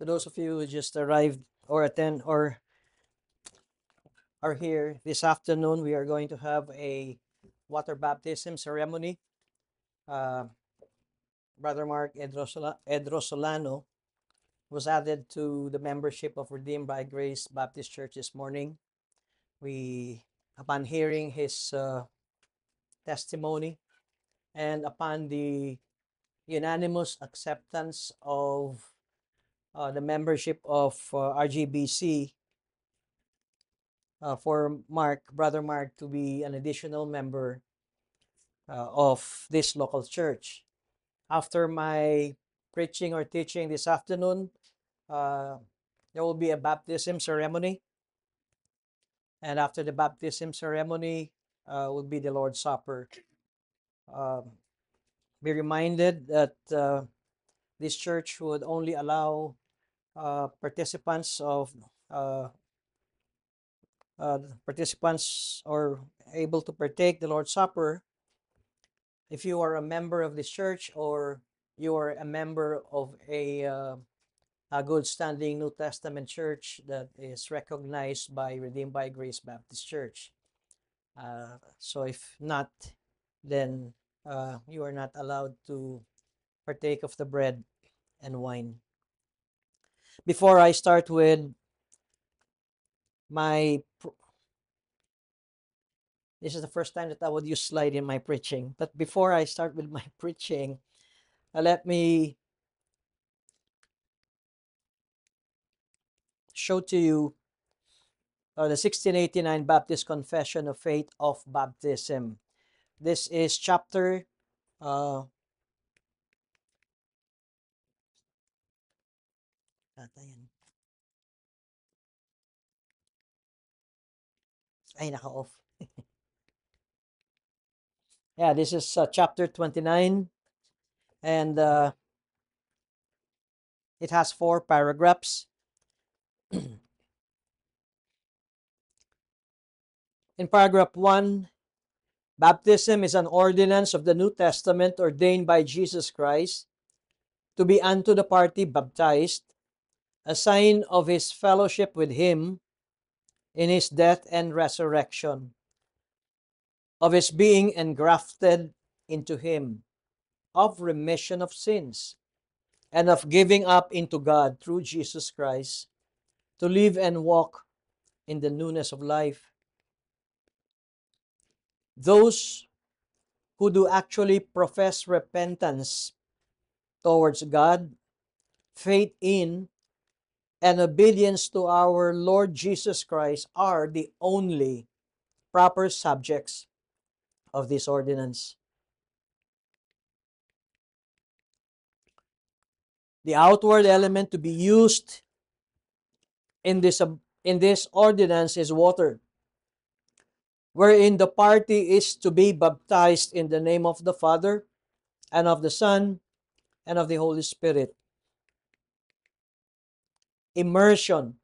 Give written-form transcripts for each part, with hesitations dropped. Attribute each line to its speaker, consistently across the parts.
Speaker 1: To those of you who just arrived or attend or are here this afternoon, we are going to have a water baptism ceremony. Uh, Brother Mark Edrosolano was added to the membership of Redeemed by Grace Baptist Church this morning. Upon hearing his testimony and upon the unanimous acceptance of the membership of RGBC, for Brother Mark, to be an additional member of this local church. After my preaching or teaching this afternoon, uh, there will be a baptism ceremony. And after the baptism ceremony will be the Lord's Supper. Be reminded that this church would only allow participants uh, or able to partake the Lord's Supper if you are a member of this church or you are a member of a good standing New Testament church that is recognized by Redeemed by Grace Baptist Church. So if not, then you are not allowed to partake of the bread and wine. Before I start with my this is the first time that I would use slide in my preaching. But before I start with my preaching, let me show to you the 1689 Baptist Confession of Faith of Baptism. This is chapter uh, ay, naka-off. Yeah, this is chapter 29, and it has 4 paragraphs. In paragraph 1, baptism is an ordinance of the New Testament ordained by Jesus Christ to be unto the party baptized, a sign of his fellowship with him in his death and resurrection, of his being engrafted into him, of remission of sins, and of giving up into God through Jesus Christ, to live and walk in the newness of life. Those who do actually profess repentance towards God, faith in, and obedience to our Lord Jesus Christ are the only proper subjects of this ordinance. The outward element to be used in this ordinance is water, wherein the party is to be baptized in the name of the Father, and of the Son, and of the Holy Spirit. Immersion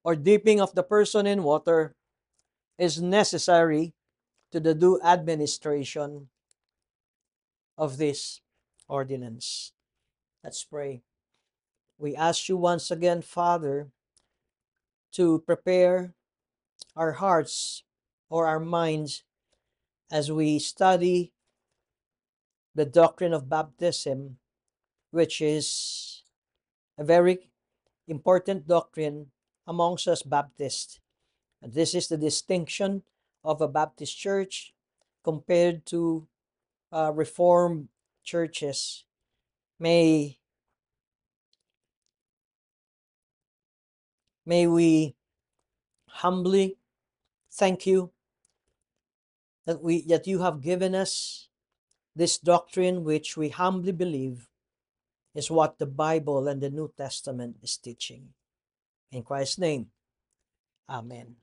Speaker 1: or dipping of the person in water is necessary to the due administration of this ordinance. Let's pray. We ask you once again, Father, to prepare our hearts or our minds as we study the doctrine of baptism, which is a very important doctrine amongst us Baptists. And this is the distinction of a Baptist church compared to Reformed churches. May we humbly thank you that you have given us this doctrine, which we humbly believe is what the Bible and the New Testament is teaching. In Christ's name, amen.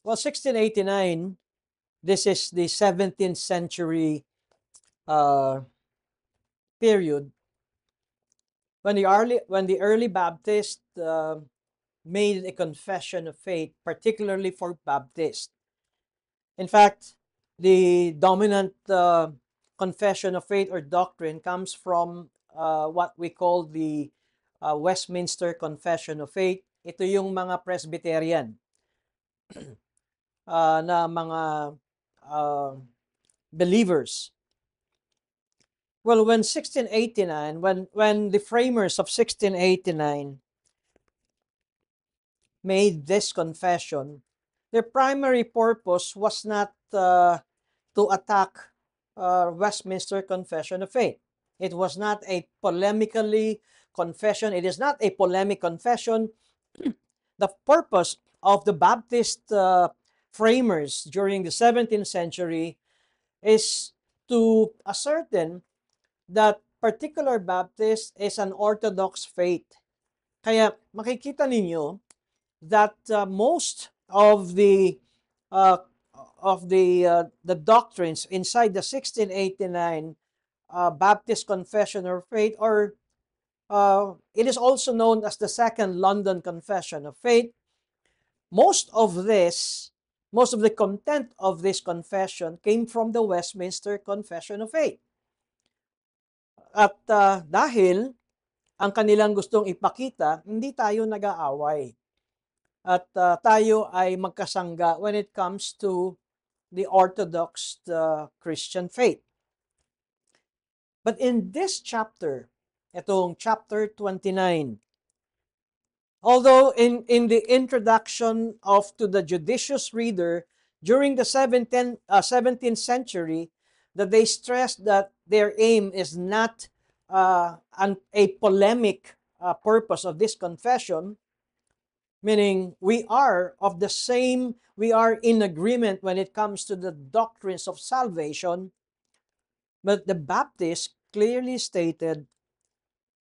Speaker 1: Well, 1689, this is the 17th century uh, period. When the early Baptists made a confession of faith, particularly for Baptists. In fact, the dominant confession of faith or doctrine comes from what we call the Westminster Confession of Faith. Ito yung mga Presbyterian na mga uh, believers. Well, when 1689, when the framers of 1689 made this confession, their primary purpose was not to attack Westminster Confession of Faith. It was not a polemically confession. It is not a polemic confession. The purpose of the Baptist framers during the 17th century is to ascertain that particular Baptist is an orthodox faith. Kaya makikita ninyo that most of the doctrines inside the 1689 Baptist Confession of Faith, or it is also known as the Second London Confession of Faith, most of the content of this confession came from the Westminster Confession of Faith. At dahil ang kanilang gustong ipakita, hindi tayo nag-aaway. At tayo ay magkasangga when it comes to the Orthodox Christian faith. But in this chapter, itong chapter 29, although in the introduction of To the Judicious Reader during the 17th century, that they stressed that their aim is not a polemic purpose of this confession, meaning we are in agreement when it comes to the doctrines of salvation, but the Baptists clearly stated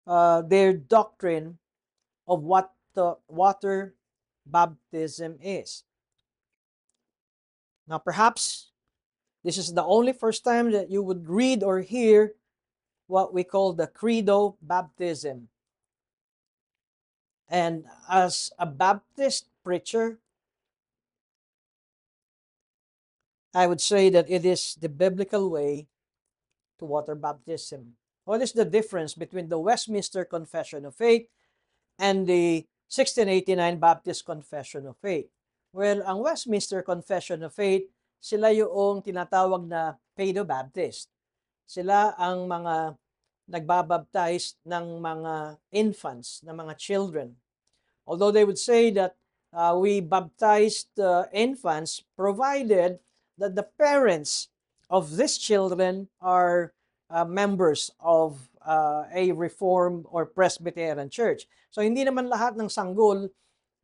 Speaker 1: their doctrine of what the water baptism is. Now, perhaps this is the only first time that you would read or hear what we call the Credo baptism. And as a Baptist preacher, I would say that it is the biblical way to water baptism. What is the difference between the Westminster Confession of Faith and the 1689 Baptist Confession of Faith? Well, ang Westminster Confession of Faith, sila yung tinatawag na Paedo-Baptist. Sila ang mga nagbabaptize ng mga infants, ng mga children. Although they would say that we baptized infants provided that the parents of these children are members of a Reformed or Presbyterian church. So hindi naman lahat ng sanggol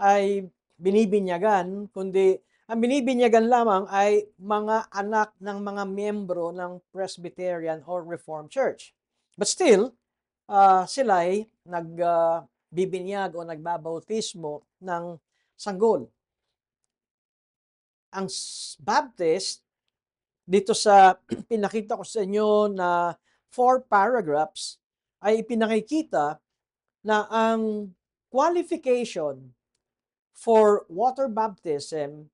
Speaker 1: ay binibinyagan, kundi ang binibinyagan lamang ay mga anak ng mga miyembro ng Presbyterian or Reformed church. But still, sila ay nagbibinyag o nagbabautismo ng sanggol. Ang Baptist, dito sa pinakita ko sa inyo na 4 paragraphs, ay ipinakikita na ang qualification for water baptism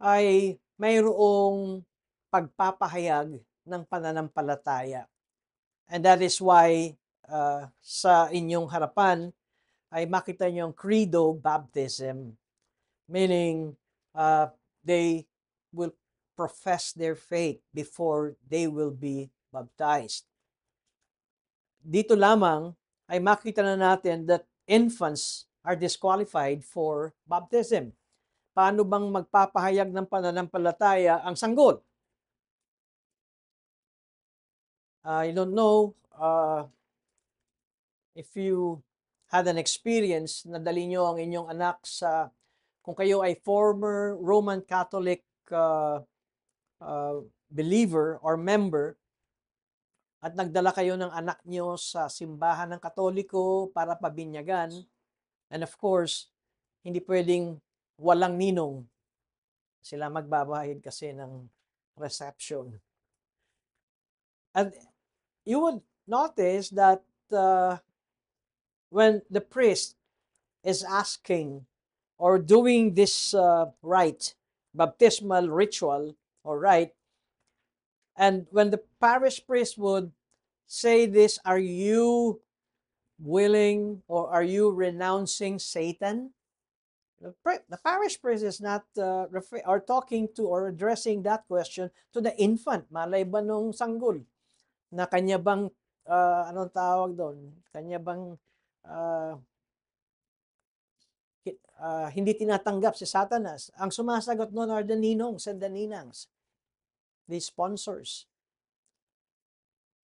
Speaker 1: ay mayroong pagpapahayag ng pananampalataya. And that is why sa inyong harapan ay makita niyo ang credo baptism, meaning they will profess their faith before they will be baptized. Dito lamang ay makita na natin that infants are disqualified for baptism. Paano bang magpapahayag ng pananampalataya ang sanggol? I don't know if you had an experience na dali nyo ang inyong anak kung kayo ay former Roman Catholic believer or member, at nagdala kayo ng anak nyo sa simbahan ng Katoliko para pabinyagan, and of course, hindi pwedeng walang ninong. Sila magbabayad kasi ng reception. And you would notice that when the priest is asking or doing this rite, baptismal ritual or rite, and when the parish priest would say this, are you willing or are you renouncing Satan? The parish priest is not or talking to or addressing that question to the infant. Malay ba nung sanggol na kanya bang, anong tawag doon? Kanya bang uh, hindi tinatanggap si Satanas? Ang sumasagot noon are the ninongs and the ninangs, the sponsors.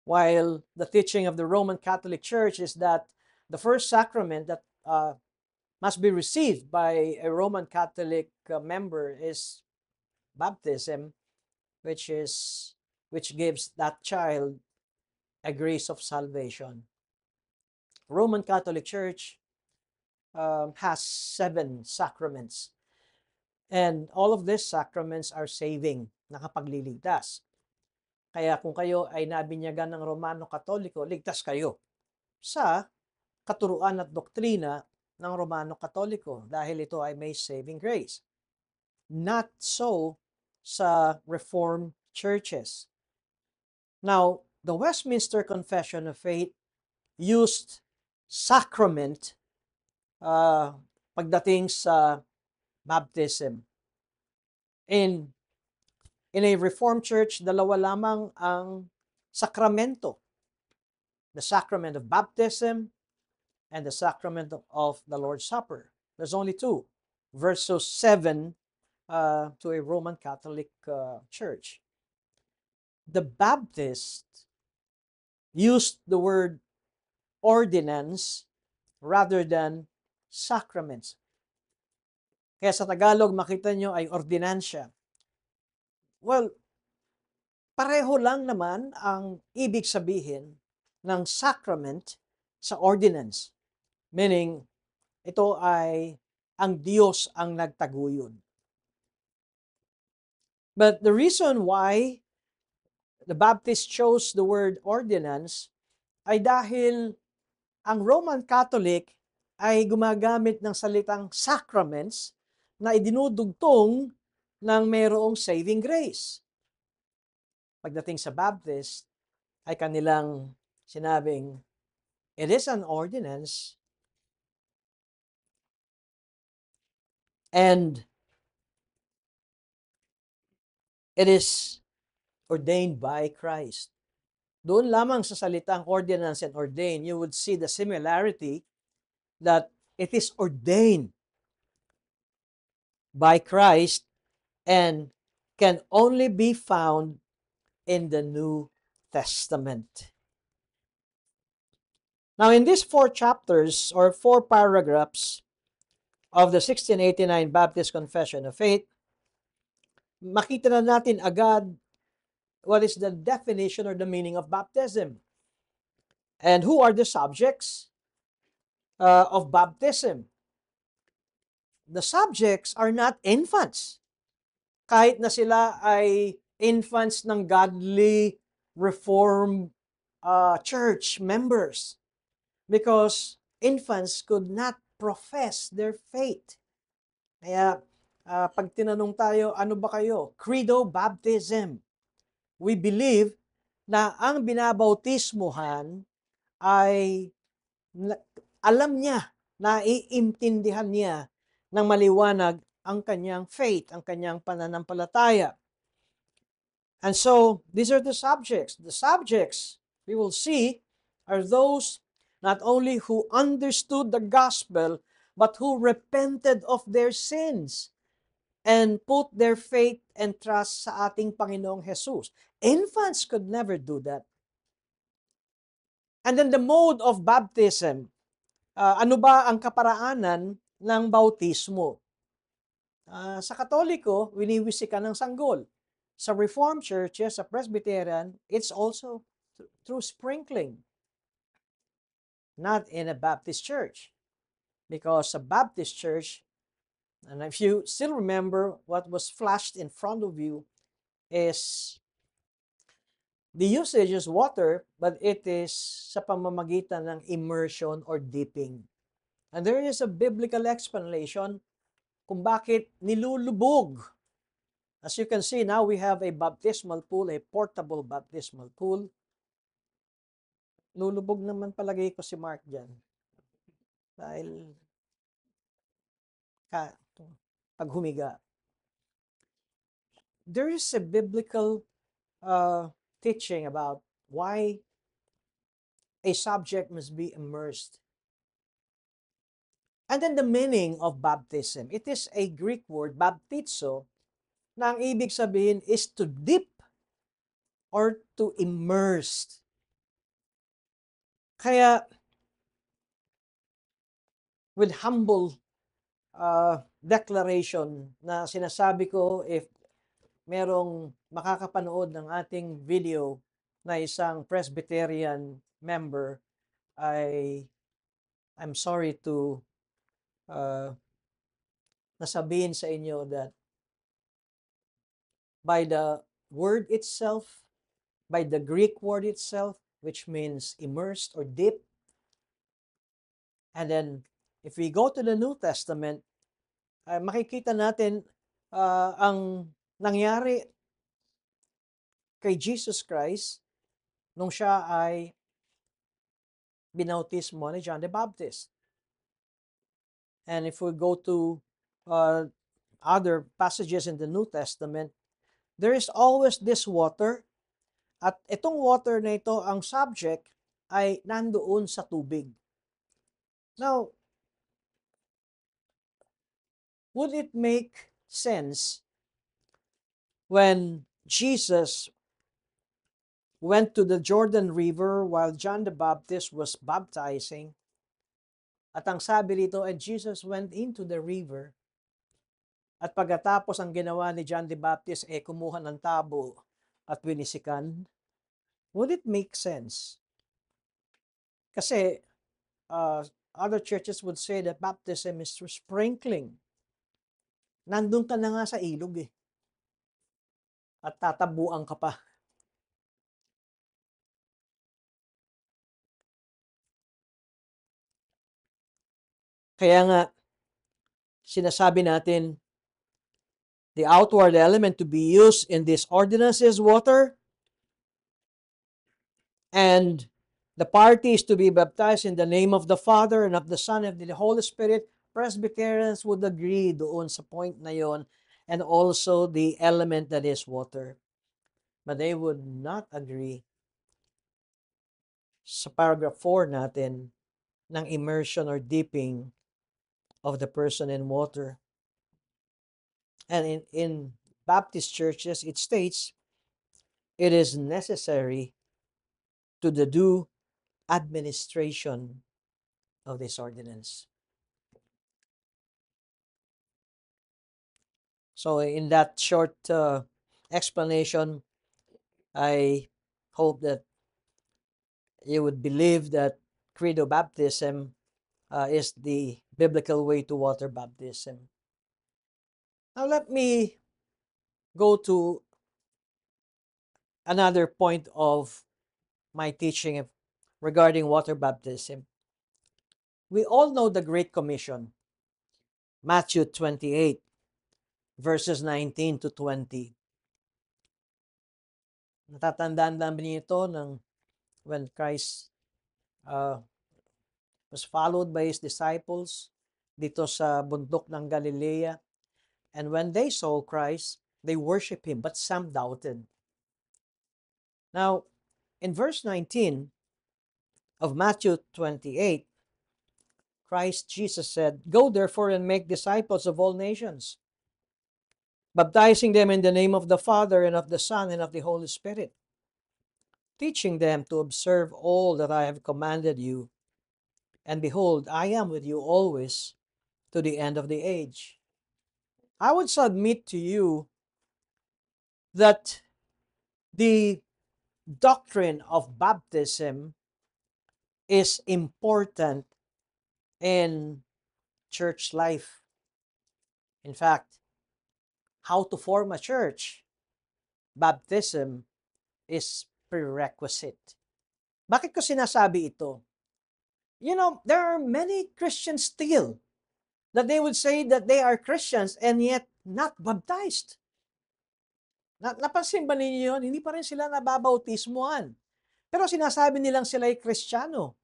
Speaker 1: While the teaching of the Roman Catholic Church is that the first sacrament that must be received by a Roman Catholic member is baptism, which gives that child a grace of salvation. Roman Catholic Church has 7 sacraments, and all of these sacraments are saving, nakapagliligtas. Kaya kung kayo ay nabinyagan ng Romano Katoliko, ligtas kayo sa katuruan at doktrina ng Romano Katoliko dahil ito ay may saving grace. Not so sa Reformed churches. Now, the Westminster Confession of Faith used sacrament pagdating sa baptism. In a Reformed church, dalawa lamang ang sakramento. The sacrament of baptism and the sacrament of the Lord's Supper. There's only 2 versus 7 to a Roman Catholic church. The Baptists used the word ordinance rather than sacraments. Kaya sa Tagalog, makita nyo ay ordinansya. Well, pareho lang naman ang ibig sabihin ng sacrament sa ordinance. Meaning, ito ay ang Diyos ang nagtaguyod. But the reason why the Baptist chose the word ordinance ay dahil ang Roman Catholic ay gumagamit ng salitang sacraments na idinudugtong ng mayroong saving grace. Pagdating sa Baptist, ay kanilang sinabing, it is an ordinance and it is ordained by Christ. Doon lamang sa salitang ordinance and ordain, you would see the similarity that it is ordained by Christ and can only be found in the New Testament. Now, in these 4 chapters or 4 paragraphs of the 1689 Baptist Confession of Faith, makita na natin agad what is the definition or the meaning of baptism. And who are the subjects of baptism? The subjects are not infants. Kahit na sila ay infants ng godly Reformed church members. Because infants could not profess their faith. Kaya pag tinanong tayo, ano ba kayo? Credo baptism. We believe na ang binabautismuhan ay alam niya, naiintindihan niya ng maliwanag ang kanyang faith, ang kanyang pananampalataya. And so, these are the subjects. The subjects, we will see, are those not only who understood the gospel, but who repented of their sins and put their faith and trust sa ating Panginoong Jesus. Infants could never do that. And then the mode of baptism. Ano ba ang kaparaanan ng bautismo? Sa Katoliko, winiwisikan ng sanggol. Sa Reformed churches, sa Presbyterian, it's also through sprinkling. Not in a Baptist church. Because a Baptist church, and if you still remember what was flashed in front of you, is The usage is water, but it is sa pamamagitan ng immersion or dipping. And there is a biblical explanation kung bakit nilulubog. As you can see, now we have a baptismal pool, a portable baptismal pool. Lulubog naman palagay ko si Mark dyan. Dahil pag humiga. There is a biblical teaching about why a subject must be immersed. And then the meaning of baptism. It is a Greek word, baptizo, na ang ibig sabihin is to dip or to immerse. Kaya, with humble declaration na sinasabi ko, if merong makakapanood ng ating video na isang Presbyterian member, I'm sorry to nasabihin sa inyo that by the word itself, by the Greek word itself, which means immersed or dip, and then if we go to the New Testament, makikita natin ang nangyari kay Jesus Christ nung siya ay binautismo ni John the Baptist. And if we go to other passages in the New Testament, there is always this water. At itong water na ito, ang subject ay nandoon sa tubig. Now, would it make sense when Jesus went to the Jordan River while John the Baptist was baptizing? At ang sabi rito, and Jesus went into the river. At pagkatapos ang ginawa ni John the Baptist, kumuha ng tabo at winisikan. Would it make sense? Kasi other churches would say that baptism is through sprinkling. Nandun ka na nga sa ilog at tatabuan ka pa. Kaya nga, sinasabi natin, the outward element to be used in this ordinance is water, and the party is to be baptized in the name of the Father and of the Son and of the Holy Spirit. Presbyterians would agree doon sa point na yon, and also the element that is water. But they would not agree sa paragraph 4 natin ng immersion or dipping of the person in water. And in Baptist churches, it states, it is necessary to the due administration of this ordinance. So in that short explanation, I hope that you would believe that credo baptism is the biblical way to water baptism. Now let me go to another point of my teaching regarding water baptism. We all know the Great Commission, Matthew 28, verses 19 to 20. Natatandaan namin ito when Christ was followed by his disciples dito sa bundok ng Galilea. And when they saw Christ, they worshiped him, but some doubted. Now, in verse 19 of Matthew 28, Christ Jesus said, "Go therefore and make disciples of all nations, baptizing them in the name of the Father and of the Son and of the Holy Spirit, teaching them to observe all that I have commanded you. And behold, I am with you always to the end of the age." I would submit to you that the doctrine of baptism is important in church life. In fact, how to form a church, baptism is prerequisite. Bakit ko sinasabi ito? You know, there are many Christians still that they would say that they are Christians and yet not baptized. Napansin ba ninyo yun? Hindi pa rin sila nababautismuhan. Pero sinasabi nilang sila ay Kristiyano.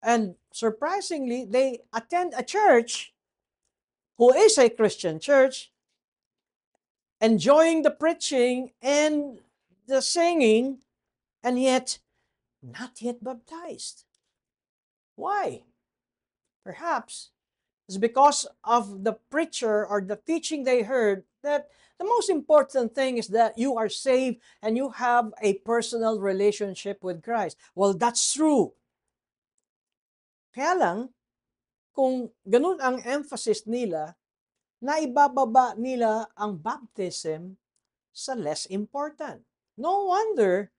Speaker 1: And surprisingly, they attend a church who is a Christian church, enjoying the preaching and the singing, and yet not yet baptized. Why? Perhaps it's because of the preacher or the teaching they heard that the most important thing is that you are saved and you have a personal relationship with Christ. Well, that's true. Kaya lang, kung ganun ang emphasis nila, naibababa nila ang baptism sa less important. No wonder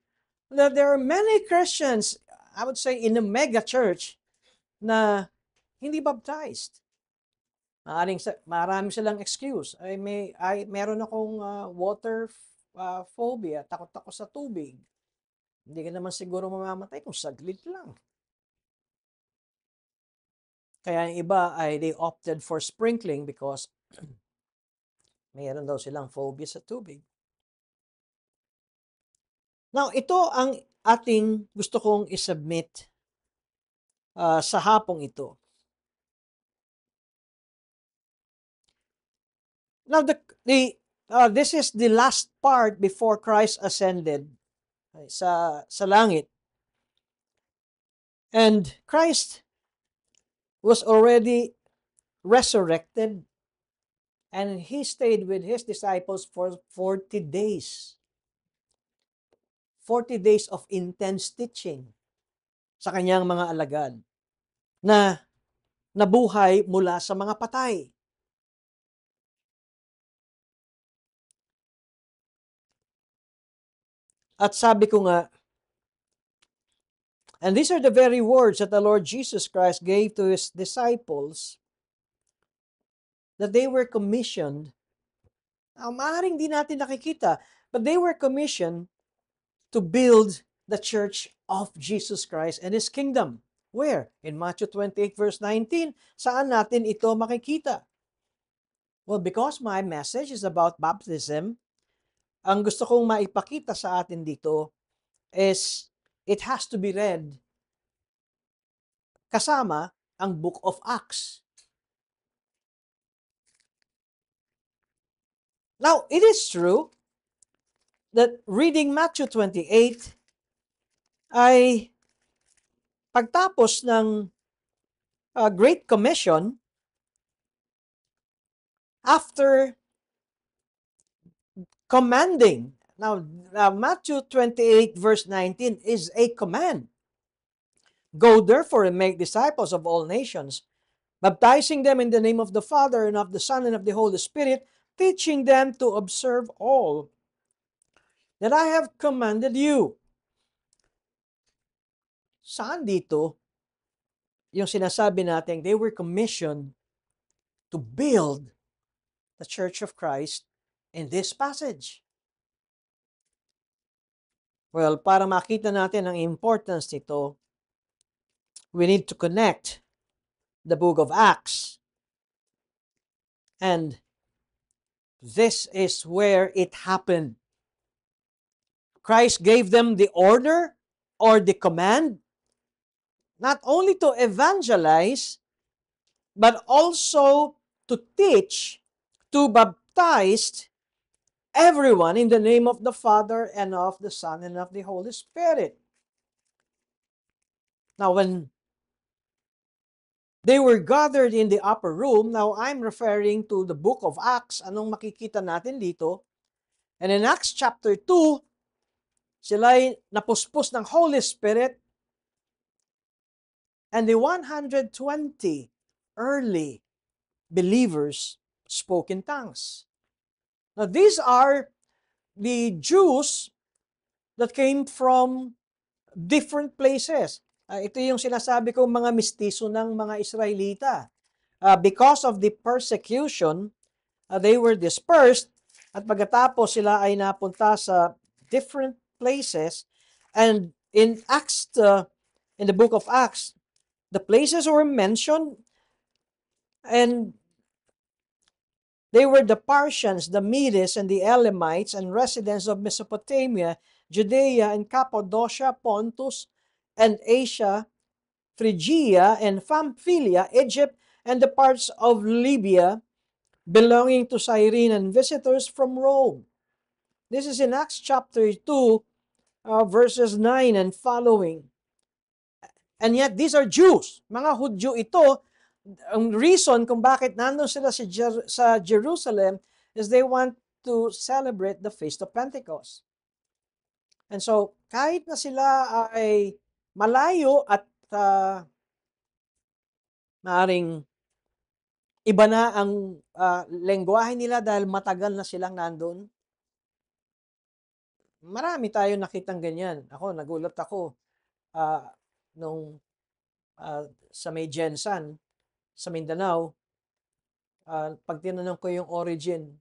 Speaker 1: that there are many Christians, I would say in a mega church, na hindi baptized. Marami silang excuse. Meron akong water phobia, takot ako sa tubig. Hindi ka naman siguro mamamatay kung saglit lang. Kaya yung iba ay they opted for sprinkling because mayroon daw silang phobia sa tubig. Now, ito ang ating gusto kong isubmit sa hapong ito. Now, this is the last part before Christ ascended sa langit. And Christ was already resurrected and he stayed with his disciples for 40 days. 40 days of intense teaching sa kanyang mga alagad na nabuhay mula sa mga patay. At sabi ko nga, and these are the very words that the Lord Jesus Christ gave to his disciples that they were commissioned. Maaaring di natin nakikita, but they were commissioned to build the church of Jesus Christ and his kingdom. Where? In Matthew 28 verse 19. Saan natin ito makikita? Well, because my message is about baptism, ang gusto kong maipakita sa atin dito is it has to be read kasama ang Book of Acts. Now, it is true that reading Matthew 28 ay pagtapos ng Great Commission, after commanding. Now, Matthew 28 verse 19 is a command. Go therefore and make disciples of all nations, baptizing them in the name of the Father and of the Son and of the Holy Spirit, teaching them to observe all that I have commanded you. Saan dito yung sinasabi natin they were commissioned to build the Church of Christ in this passage? Well, para makita natin ang importance nito, we need to connect the book of Acts. And this is where it happened. Christ gave them the order or the command not only to evangelize, but also to teach, to baptize everyone in the name of the Father and of the Son and of the Holy Spirit. Now, when they were gathered in the upper room, now I'm referring to the book of Acts. Anong makikita natin dito? And in Acts chapter 2, sila'y napuspos ng Holy Spirit and the 120 early believers spoke in tongues. Now, these are the Jews that came from different places. Ito yung sinasabi ko mga mistiso ng mga Israelita. Because of the persecution, they were dispersed at pagkatapos sila ay napunta sa different places. And in in the book of Acts, the places were mentioned, and they were the Parthians, the Medes, and the Elamites, and residents of Mesopotamia, Judea, and Cappadocia, Pontus, and Asia, Phrygia, and Pamphylia, Egypt, and the parts of Libya belonging to Cyrene, and visitors from Rome. This is in Acts chapter 2, verses 9 and following. And yet, these are Jews. Mga Hudyo ito. Ang reason kung bakit nandun sila sa Jerusalem is they want to celebrate the Feast of Pentecost. And so, kahit na sila ay malayo at maaring iba na ang lengguwahe nila dahil matagal na silang nandun, marami tayo nakitang ganyan. Ako, nagulat ako nung sa may Jensan, sa Mindanao, pag tinanong ko yung origin,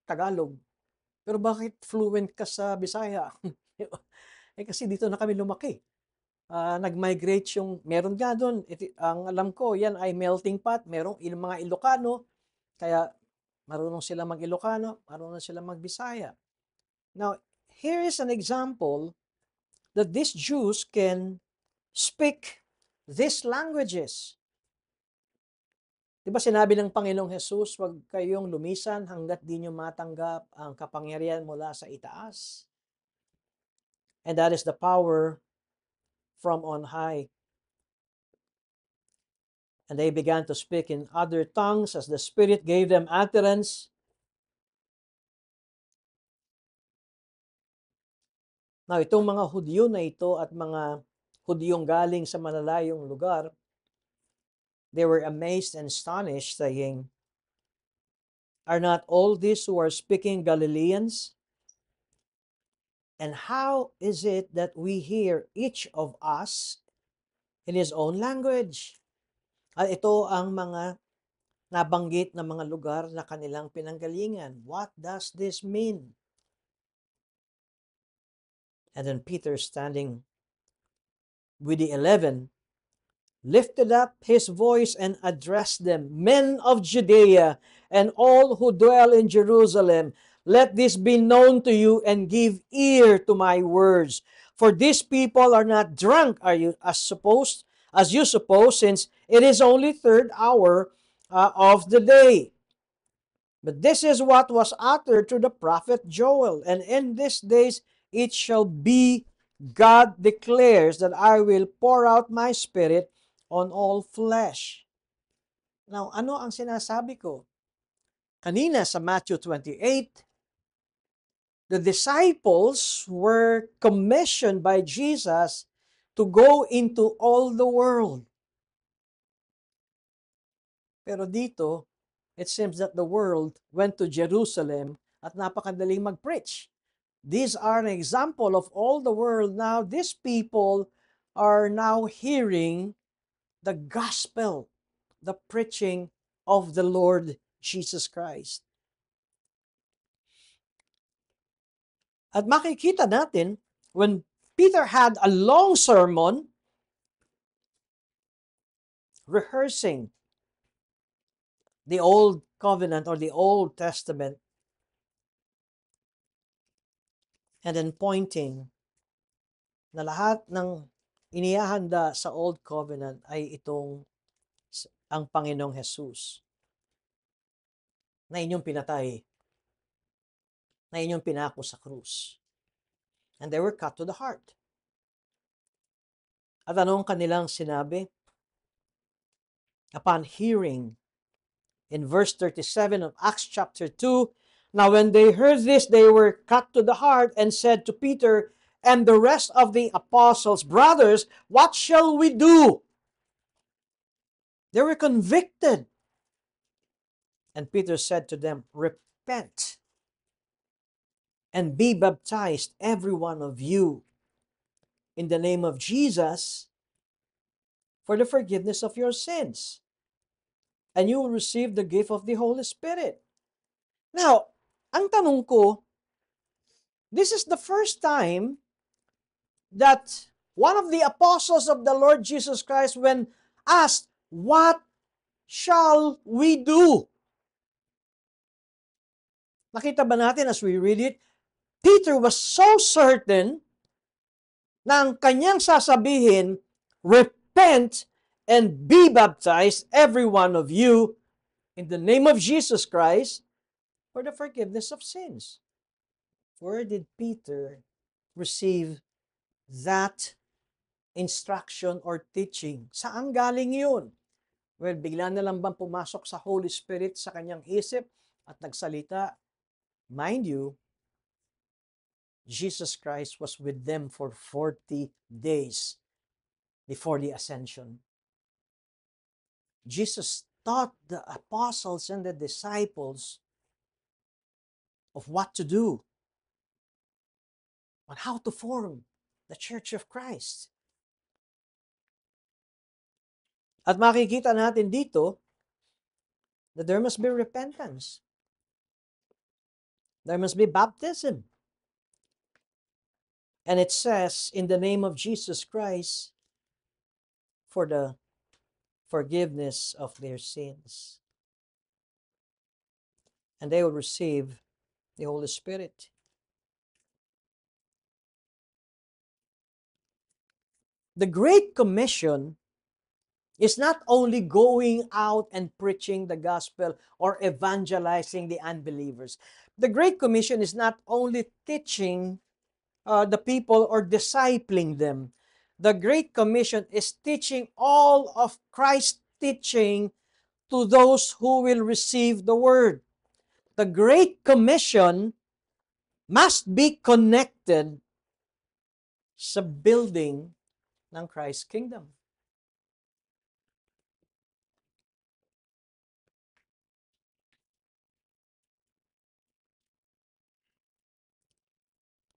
Speaker 1: Tagalog. Pero bakit fluent ka sa Bisaya? Kasi dito na kami lumaki. Nag-migrate yung, meron nga doon, ang alam ko, yan ay melting pot, merong mga Ilocano, kaya marunong sila mag-Ilocano, marunong sila mag-Bisaya. Now, here is an example that these Jews can speak these languages. Diba sinabi ng Panginoong Jesus, huwag kayong lumisan hanggat di nyo matanggap ang kapangyarihan mula sa itaas. And that is the power from on high. And they began to speak in other tongues as the Spirit gave them utterance. Now, itong mga Hudyo na ito at mga Hudyong galing sa malalayong lugar, they were amazed and astonished, saying, "Are not all these who are speaking Galileans? And how is it that we hear each of us in his own language?" At ito ang mga nabanggit na mga lugar na kanilang pinanggalingan. What does this mean? And then Peter, standing with the 11, lifted up his voice and addressed them, "Men of Judea and all who dwell in Jerusalem, let this be known to you and give ear to my words. For these people are not drunk, as you suppose, since it is only third hour of the day. But this is what was uttered through the prophet Joel. And in these days it shall be, God declares, that I will pour out my spirit on all flesh." Now, ano ang sinasabi ko? Kanina sa Matthew 28, the disciples were commissioned by Jesus to go into all the world. Pero dito, it seems that the world went to Jerusalem at napakadaling mag-preach. These are an example of all the world. Now, these people are now hearing the gospel, the preaching of the Lord Jesus Christ. At makikita natin, when Peter had a long sermon rehearsing the Old Covenant or the Old Testament, and then pointing na lahat ng inihahanda sa Old Covenant ay itong ang Panginoong Jesus na inyong pinatay, na inyong pinako sa krus. And they were cut to the heart. At anong kanilang sinabi? Upon hearing, in verse 37 of Acts chapter 2, "Now when they heard this, they were cut to the heart and said to Peter and the rest of the apostles, 'Brothers, what shall we do?'" They were convicted. And Peter said to them, "Repent and be baptized, every one of you, in the name of Jesus, for the forgiveness of your sins, and you will receive the gift of the Holy Spirit." Now, ang tanong ko, this is the first time that one of the apostles of the Lord Jesus Christ, when asked, "What shall we do?" Nakita ba natin as we read it? Peter was so certain na ang kanyang sasabihin, "Repent and be baptized, every one of you, in the name of Jesus Christ, for the forgiveness of sins." Where did Peter receive that instruction or teaching? Saan galing yun? Well, bigla na lang bang pumasok sa Holy Spirit sa kanyang isip at nagsalita? Mind you, Jesus Christ was with them for 40 days before the ascension. Jesus taught the apostles and the disciples of what to do, on how to form the Church of Christ. At makikita natin dito that there must be repentance. There must be baptism. And it says, in the name of Jesus Christ, for the forgiveness of their sins. And they will receive the Holy Spirit. The Great Commission is not only going out and preaching the gospel or evangelizing the unbelievers. The Great Commission is not only teaching the people or discipling them. The Great Commission is teaching all of Christ's teaching to those who will receive the word. The Great Commission must be connected sa building ng Christ's kingdom.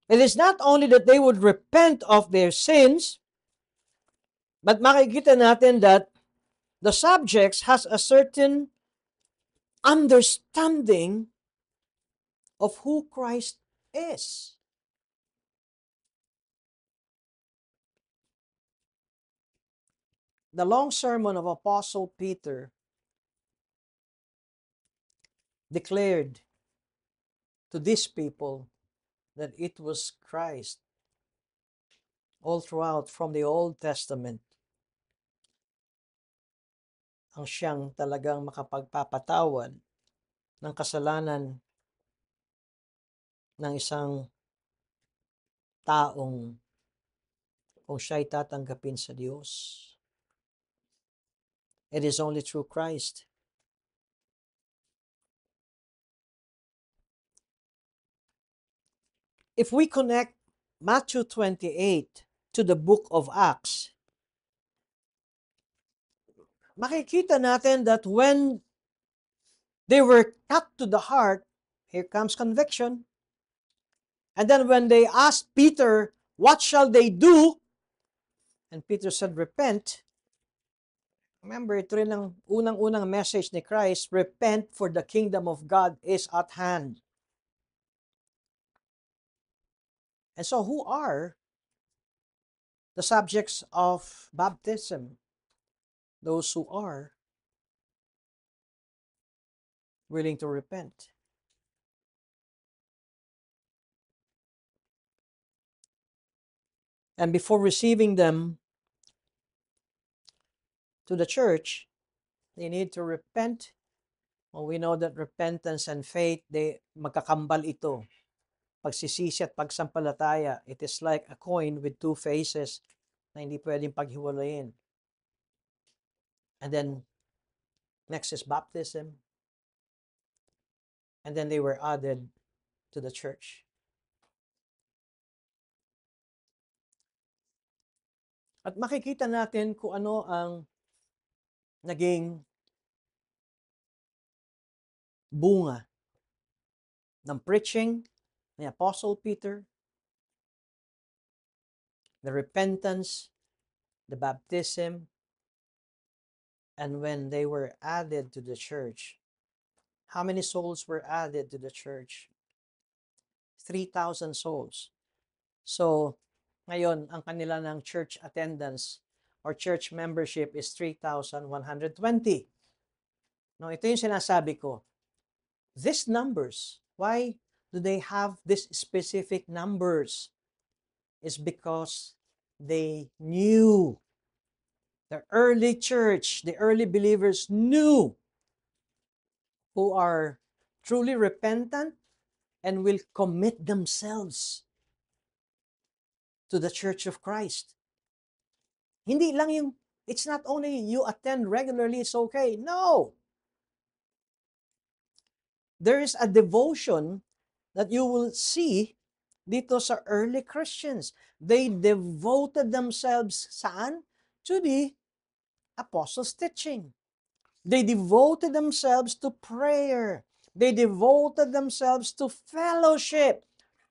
Speaker 1: It is not only that they would repent of their sins, but makikita natin that the subjects has a certain understanding of who Christ is. The long sermon of Apostle Peter declared to these people that it was Christ all throughout from the Old Testament ang siyang talagang makapagpapatawad ng kasalanan ng isang taong kung siya'y tatanggapin sa Diyos. It is only through Christ. If we connect Matthew 28 to the book of Acts, makikita natin that when they were cut to the heart, here comes conviction. And then when they asked Peter, "What shall they do?" And Peter said, "Repent." Remember, ito rin ang unang-unang message ni Christ, repent for the kingdom of God is at hand. And so who are the subjects of baptism? Those who are willing to repent. And before receiving them to the church, they need to repent. Well, we know that repentance and faith, magkakambal ito. Pagsisisi at pagsampalataya, it is like a coin with two faces na hindi pwedeng paghiwalayin. And then, next is baptism. And then they were added to the church. At makikita natin kung ano ang naging bunga ng preaching ni Apostle Peter, the repentance, the baptism, and when they were added to the church. How many souls were added to the church? 3,000 souls. So, Ngayon, ang kanila ng church attendance or church membership is 3,120. No, ito yung sinasabi ko. These numbers, why do they have these specific numbers? Is because they knew, the early church, the early believers knew who are truly repentant and will commit themselves to the Church of Christ. Hindi lang yung, it's not only you attend regularly, it's okay. No! There is a devotion that you will see dito sa early Christians. They devoted themselves saan? To the apostles' teaching. They devoted themselves to prayer. They devoted themselves to fellowship.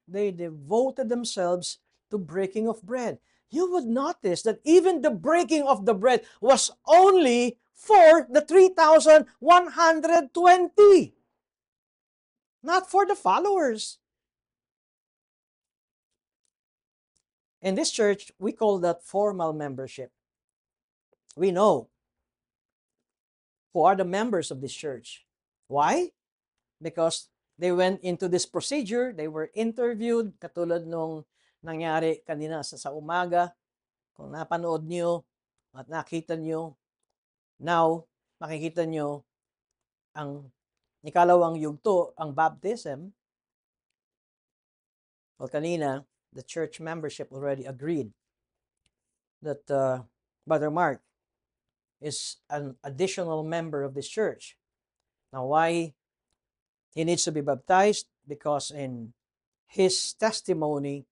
Speaker 1: They devoted themselves to breaking of bread. You would notice that even the breaking of the bread was only for the 3,120, not for the followers. In this church, we call that formal membership. We know who are the members of this church. Why? Because they went into this procedure, they were interviewed, katulad nung nangyari kanina sa umaga. Kung napanood nyo at nakita nyo, now, makikita nyo ang ikalawang yugto, ang baptism. Well, kanina, the church membership already agreed that Brother Mark is an additional member of this church. Now, why he needs to be baptized? Because in his testimony,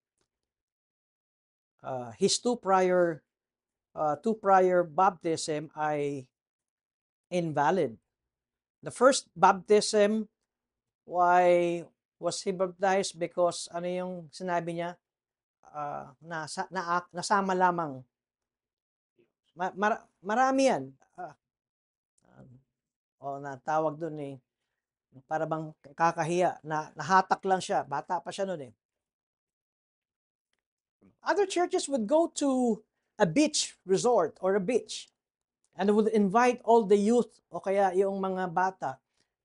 Speaker 1: his two prior baptism ay invalid. The first baptism, why was he baptized? Because ano yung sinabi niya? Nasama lamang. Marami yan. Natawag dun eh. Para bang kakahiya. Nahatak lang siya. Bata pa siya nun eh. Other churches would go to a beach resort or a beach and would invite all the youth o kaya yung mga bata,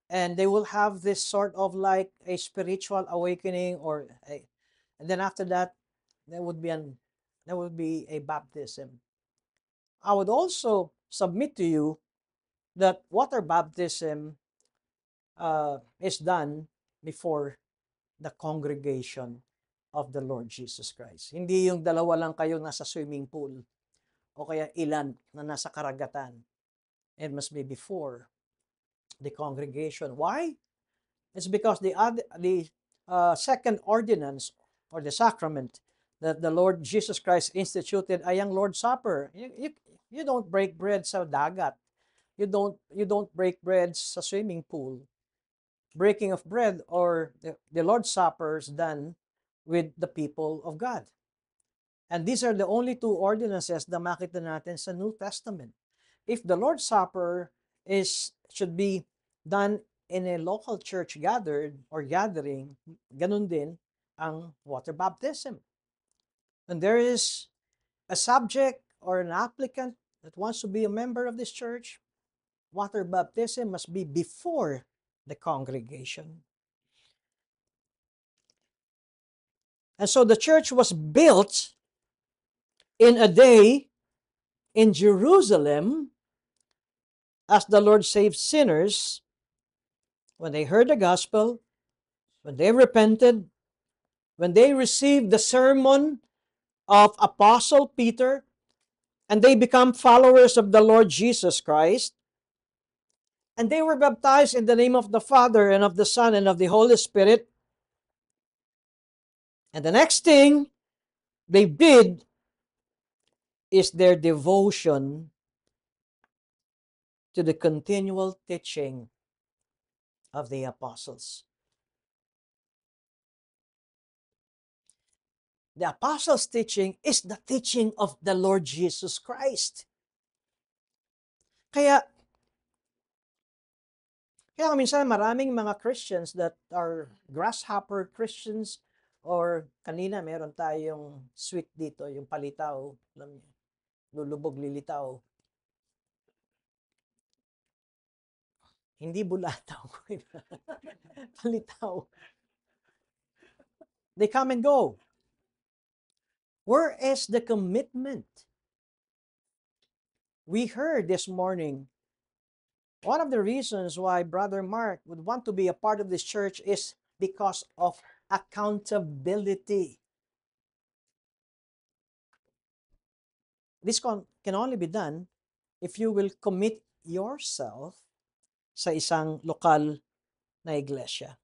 Speaker 1: and they will have this sort of like a spiritual awakening and then after that there would be a baptism. I would also submit to you that water baptism is done before the congregation of the Lord Jesus Christ. Hindi yung dalawa lang kayo nasa swimming pool o kaya ilan na nasa karagatan. It must be before the congregation. Why? It's because the second ordinance or the sacrament that the Lord Jesus Christ instituted ay ang Lord's Supper. You don't break bread sa dagat. You don't break bread sa swimming pool. Breaking of bread or the Lord's Supper is done with the people of God. And these are the only two ordinances na makita natin sa New Testament. If the Lord's Supper should be done in a local church gathering, ganun din ang water baptism. And there is a subject or an applicant that wants to be a member of this church, water baptism must be before the congregation. And so the church was built in a day in Jerusalem as the Lord saved sinners when they heard the gospel, when they repented, when they received the sermon of Apostle Peter, and they become followers of the Lord Jesus Christ, and they were baptized in the name of the Father and of the Son and of the Holy Spirit. And the next thing they did is their devotion to the continual teaching of the apostles. The apostles' teaching is the teaching of the Lord Jesus Christ. Kaya minsan maraming mga Christians that are grasshopper Christians Or kanina meron tayong sweet dito, yung palitaw. Alam niyo, lulubog, lilitaw. Hindi bulataw. Palitaw. They come and go. Where is the commitment? We heard this morning, one of the reasons why Brother Mark would want to be a part of this church is because of accountability. This can only be done if you will commit yourself sa isang lokal na iglesia.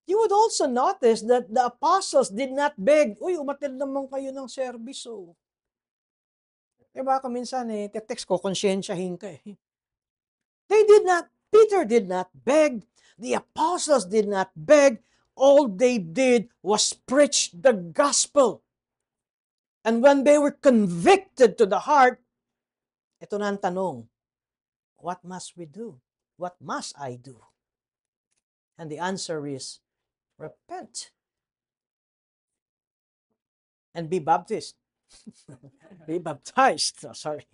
Speaker 1: You would also notice that the apostles did not beg, uy, umattend naman kayo ng service, oh. Diba, kung minsan text ko, konsyensyahin ka eh. Peter did not beg, the apostles did not beg, all they did was preach the gospel. And when they were convicted to the heart, ito na ang tanong, what must we do? What must I do? And the answer is, repent and be baptized. Be baptized. Oh, sorry.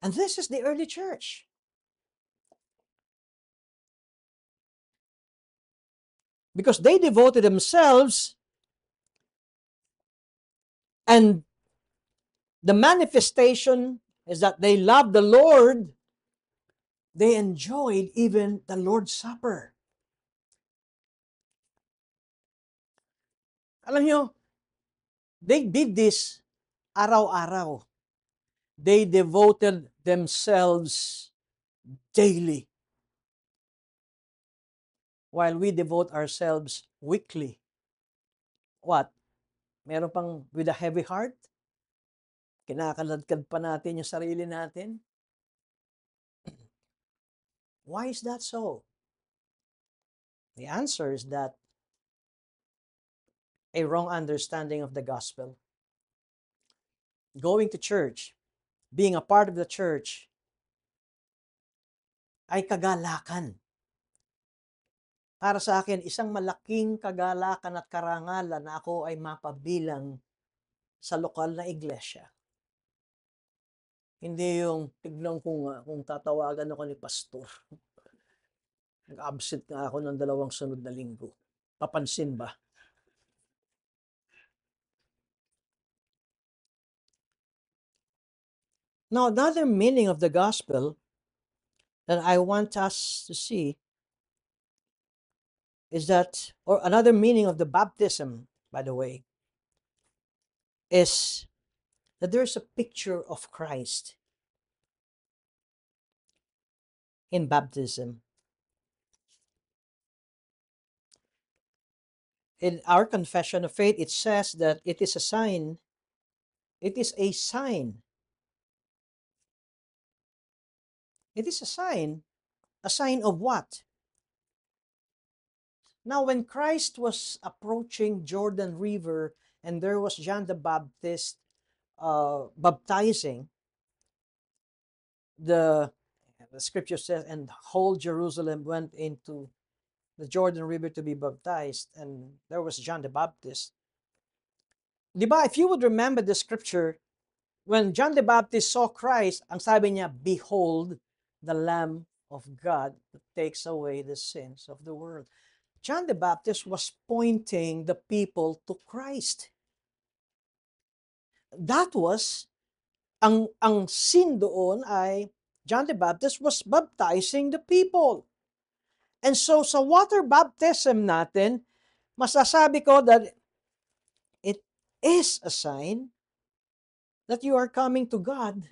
Speaker 1: And this is the early church. Because they devoted themselves, and the manifestation is that they loved the Lord. They enjoyed even the Lord's Supper. Alam nyo, they did this araw-araw. They devoted themselves daily, while we devote ourselves weekly. What? Meron pang with a heavy heart? Kinakaladkad pa natin yung sarili natin? Why is that so? The answer is that a wrong understanding of the gospel. Going to church, being a part of the church, ay kagalakan. Para sa akin, isang malaking kagalakan at karangalan na ako ay mapabilang sa lokal na iglesia. Hindi yung tignan ko nga kung tatawagan ako ni pastor. Nag-absent nga ako ng 2 sunod na linggo. Papansin ba? Now, another meaning of the gospel that I want us to see is that, or another meaning of the baptism, by the way, is that there's a picture of Christ in baptism. In our confession of faith, it says that it is a sign. It is a sign. It is a sign. A sign of what? Now, when Christ was approaching Jordan River and there was John the Baptist baptizing, the scripture says, and whole Jerusalem went into the Jordan River to be baptized, and there was John the Baptist. Diba, if you would remember the scripture, when John the Baptist saw Christ, ang sabi niya, behold, the Lamb of God that takes away the sins of the world. John the Baptist was pointing the people to Christ. That was, ang scene doon ay, John the Baptist was baptizing the people. And so sa water baptism natin, masasabi ko that it is a sign that you are coming to God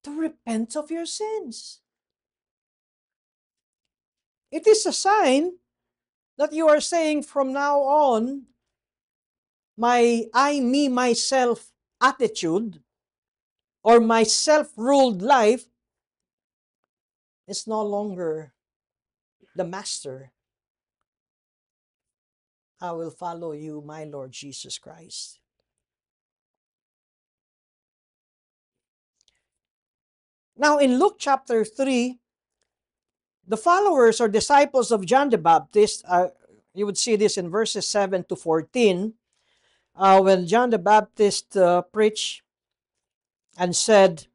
Speaker 1: to repent of your sins. It is a sign that you are saying from now on, my I, me, myself attitude or my self-ruled life is no longer the master. I will follow you, my Lord Jesus Christ. Now, in Luke chapter 3, the followers or disciples of John the Baptist, you would see this in verses 7 to 14, when John the Baptist preached and said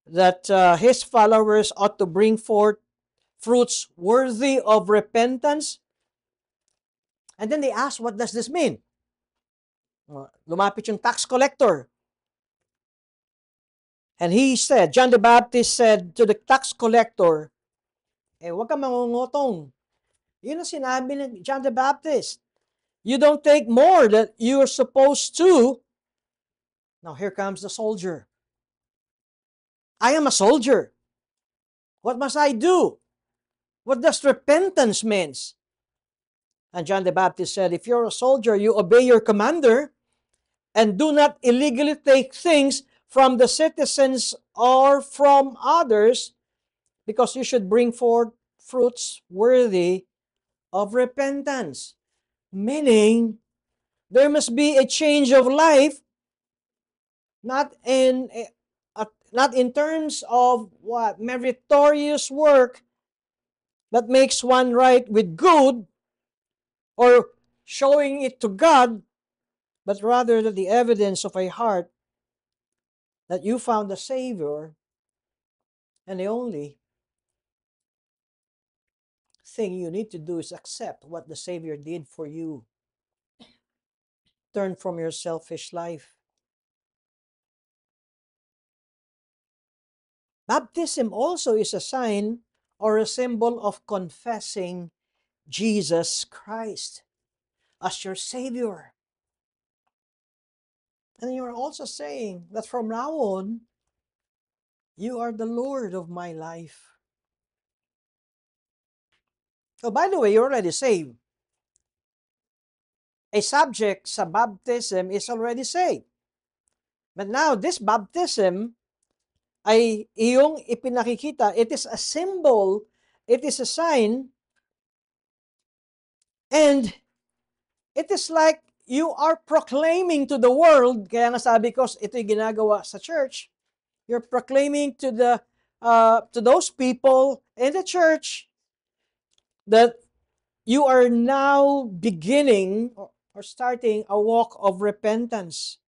Speaker 1: that his followers ought to bring forth fruits worthy of repentance. And then they asked, what does this mean? Lumapit yung tax collector. And he said, John the Baptist said to the tax collector, wag ka mangungutong. Yun ang sinabi ni John the Baptist. You don't take more than you're supposed to. Now here comes the soldier. I am a soldier. What must I do? What does repentance means? And John the Baptist said, if you're a soldier, you obey your commander and do not illegally take things from the citizens or from others, because you should bring forth fruits worthy of repentance. Meaning, there must be a change of life, not in terms of what meritorious work that makes one right with good or showing it to God, but rather that the evidence of a heart that you found the Savior, and the only thing you need to do is accept what the Savior did for you. Turn from your selfish life. Baptism also is a sign or a symbol of confessing Jesus Christ as your Savior. And you're also saying that from now on, you are the Lord of my life. Oh, by the way, you're already saved. A subject sa baptism is already saved. But now, this baptism ay iyong ipinakikita. It is a symbol, it is a sign, and it is like you are proclaiming to the world. Kaya nga sabi ko, ito'y ginagawa sa church. You're proclaiming to those people in the church that you are now beginning or starting a walk of repentance.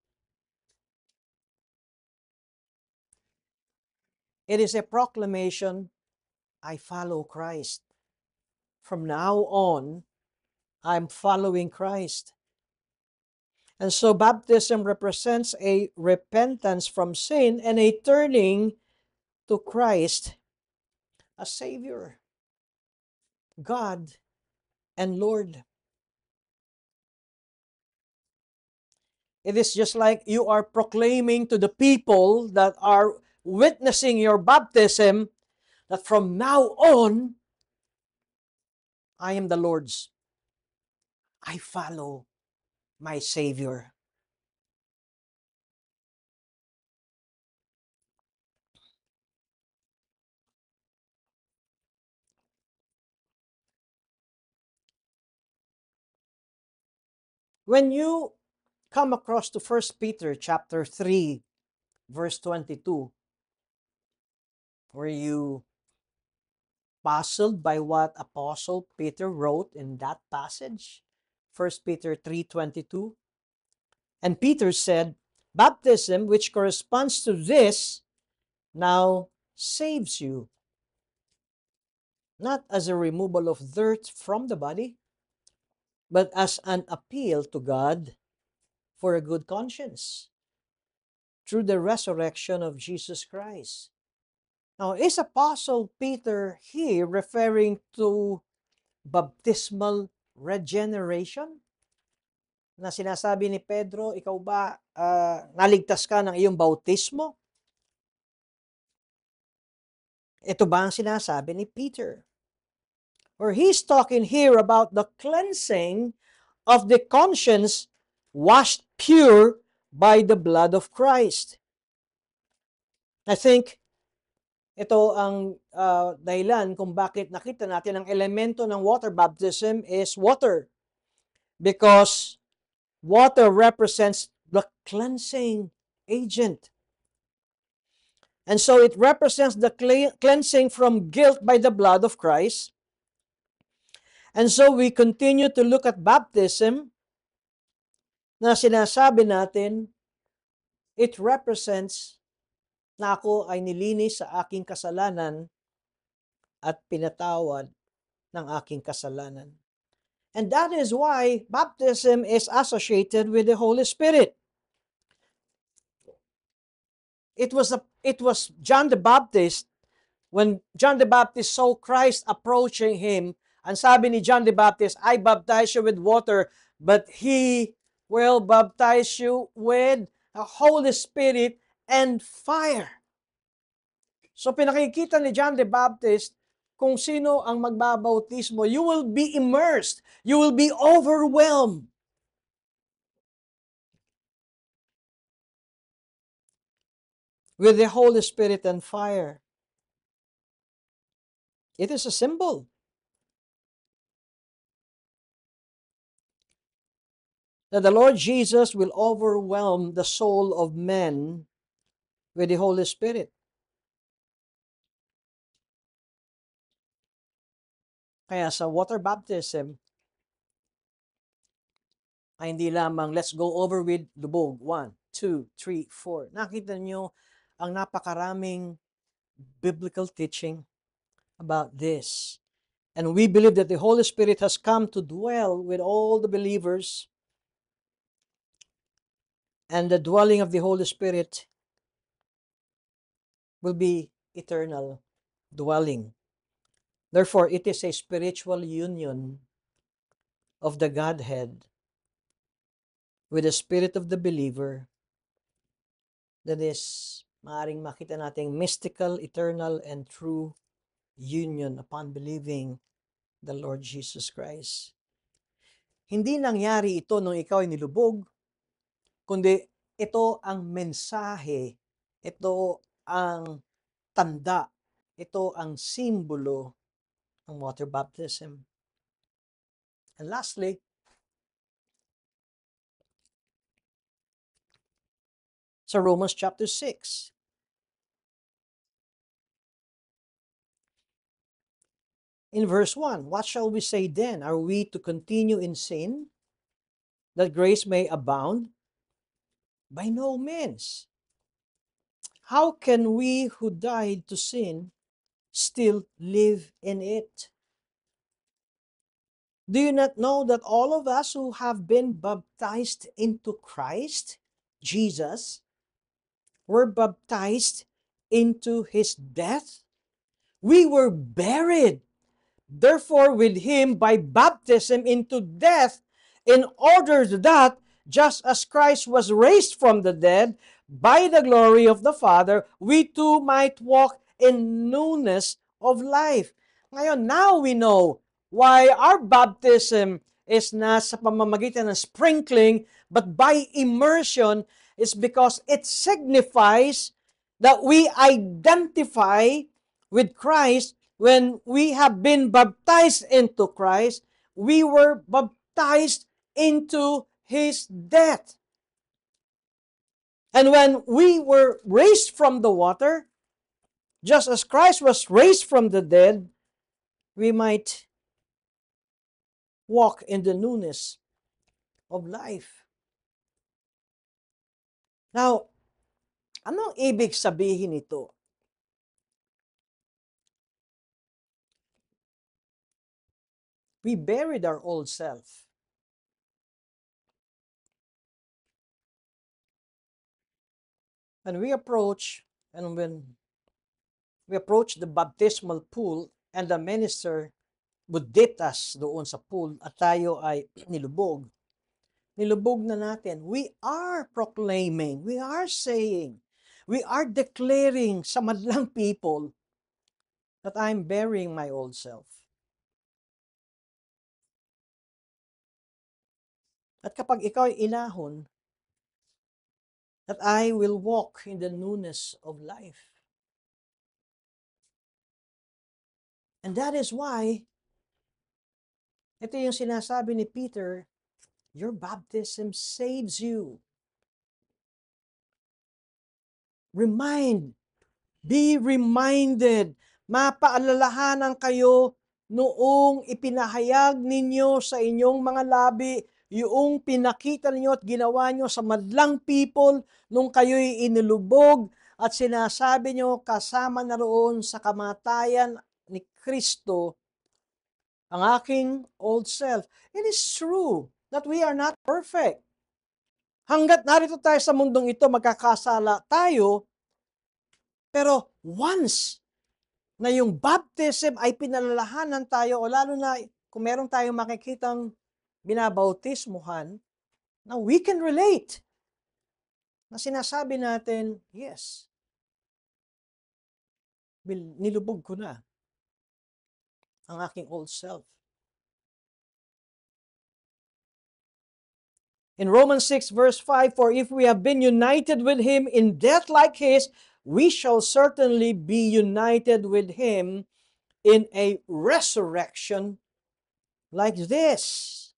Speaker 1: It is a proclamation, I follow Christ. From now on, I'm following Christ. And so baptism represents a repentance from sin and a turning to Christ as Savior, God, and Lord. It is just like you are proclaiming to the people that are witnessing your baptism that from now on, I am the Lord's. I follow my Savior. When you come across to 1 Peter chapter 3, verse 22, were you puzzled by what Apostle Peter wrote in that passage? 1 Peter 3:22. And Peter said, baptism, which corresponds to this, now saves you, not as a removal of dirt from the body, but as an appeal to God for a good conscience through the resurrection of Jesus Christ. Now, is Apostle Peter here referring to baptismal regeneration? Na sinasabi ni Pedro, ikaw ba naligtas ka ng iyong bautismo? Ito ba ang sinasabi ni Peter? Or he's talking here about the cleansing of the conscience washed pure by the blood of Christ. I think ito ang dahilan kung bakit nakita natin ang elemento ng water baptism is water. Because water represents the cleansing agent. And so it represents the cleansing from guilt by the blood of Christ. And so we continue to look at baptism na sinasabi natin, it represents na ako ay nilinis sa aking kasalanan at pinatawad ng aking kasalanan. And that is why baptism is associated with the Holy Spirit. It was John the Baptist, when John the Baptist saw Christ approaching him, ang sabi ni John the Baptist, I baptize you with water, but he will baptize you with the Holy Spirit and fire. So pinakikita ni John the Baptist kung sino ang magbabautismo. You will be immersed. You will be overwhelmed with the Holy Spirit and fire. It is a symbol that the Lord Jesus will overwhelm the soul of men with the Holy Spirit. Kaya sa water baptism, ay hindi lamang let's go over with lubog. 1, 2, 3, 4. Nakita niyo ang napakaraming biblical teaching about this. And we believe that the Holy Spirit has come to dwell with all the believers. And the dwelling of the Holy Spirit will be eternal dwelling. Therefore, it is a spiritual union of the Godhead with the spirit of the believer that is maaring makita nating mystical, eternal, and true union upon believing the Lord Jesus Christ. Hindi nangyari ito nung ikaw ay nilubog, kundi ito ang mensahe, ito ang tanda, ito ang simbolo ng water baptism. And lastly, sa Romans chapter 6, in verse 1, what shall we say then? Are we to continue in sin, that grace may abound? By no means. How can we who died to sin still live in it? Do you not know that all of us who have been baptized into Christ, Jesus, were baptized into his death? We were buried, therefore, with him by baptism into death, in order that, just as Christ was raised from the dead by the glory of the Father, we too might walk in newness of life. Ngayon, now we know why our baptism is not sa pamamagitan ng sprinkling, but by immersion, is because it signifies that we identify with Christ. When we have been baptized into Christ, we were baptized into his death. And when we were raised from the water, just as Christ was raised from the dead, we might walk in the newness of life. Now, anong ibig sabihin nito? We buried our old self. And when we approach the baptismal pool and the minister would dip us doon sa pool at tayo ay nilubog. Nilubog na natin. We are proclaiming, we are saying, we are declaring sa madlang people that I'm burying my old self. At kapag ikaw ay inahon, that I will walk in the newness of life. And that is why, ito yung sinasabi ni Peter, your baptism saves you. Remind Be reminded, mapaalalahanan kayo noong ipinahayag ninyo sa inyong mga labi, yung pinakita ninyo at ginawa nyo sa madlang people nung kayo'y inilubog at sinasabi nyo kasama na roon sa kamatayan ni Kristo ang aking old self. It is true that we are not perfect. Hanggat narito tayo sa mundong ito, magkakasala tayo, pero once na yung baptism ay pinalalahanan tayo, o lalo na kung meron tayong makikitang binabautismuhan, na we can relate, na sinasabi natin, yes, nilubog ko na ang aking old self. In Romans 6 verse 5, for if we have been united with Him in death like His, we shall certainly be united with Him in a resurrection like this.